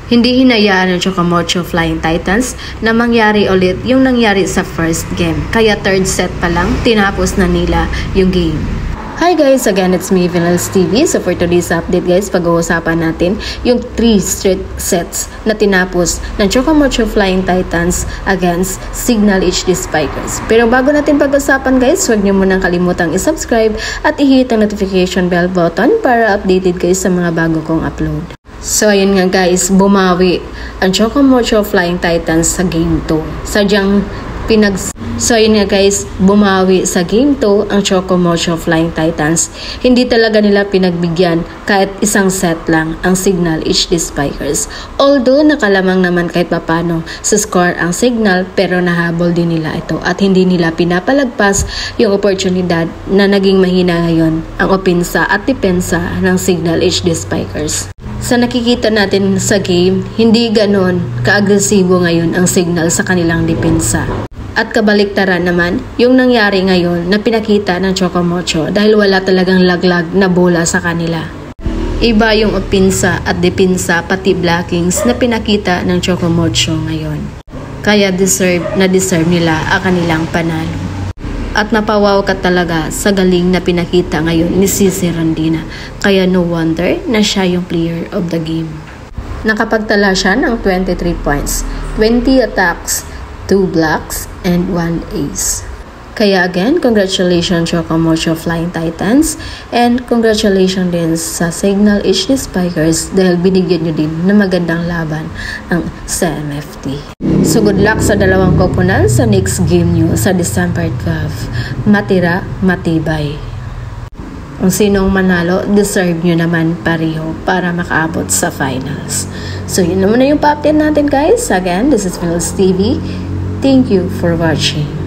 Hindi hinayaan ng Chocomocho Flying Titans na mangyari ulit yung nangyari sa first game. Kaya third set pa lang, tinapos na nila yung game. Hi guys, again it's me, Vinals TV. So for today's update guys, pag-uusapan natin yung 3 straight sets na tinapos ng Chocomocho Flying Titans against Signal HD Spikers. Pero bago natin pag-usapan guys, huwag niyo munang kalimutang i-subscribe at i-hit ang notification bell button para updated guys sa mga bago kong upload. So ayun nga guys, bumawi ang Chocomocho Flying Titans sa Game 2. So ayun nga guys, bumawi sa Game 2 ang Chocomocho Flying Titans. Hindi talaga nila pinagbigyan kahit isang set lang ang Signal HD Spikers. Although nakalamang naman kahit papano sa score ang Signal, pero nahabol din nila ito at hindi nila pinapalagpas yung oportunidad na naging mahina ngayon ang opensa at depensa ng Signal HD Spikers. Sa nakikita natin sa game, hindi ganon ka-agresibo ngayon ang Signal sa kanilang depensa. At kabaliktaran naman, yung nangyari ngayon na pinakita ng Chocomocho dahil wala talagang laglag na bola sa kanila. Iba yung opensa at depensa pati blockings na pinakita ng Chocomocho ngayon. Kaya deserve nila ang kanilang panalo. At napawaw ka talaga sa galing na pinakita ngayon ni Cici Rondina. Kaya no wonder na siya yung player of the game. Nakapagtala siya ng 23 points, 20 attacks, 2 blocks, and 1 ace. Kaya again, congratulations Chocomocho Flying Titans and congratulations din sa Signal HD Spikers dahil binigyan nyo din na magandang laban ang CMFT. So good luck sa dalawang koponan sa next game nyo sa December 12. Matira, matibay. Kung sinong manalo, deserve nyo naman pareho para makaabot sa finals. So yun naman na yung pa-update natin guys. Again, this is Vinals TV. Thank you for watching.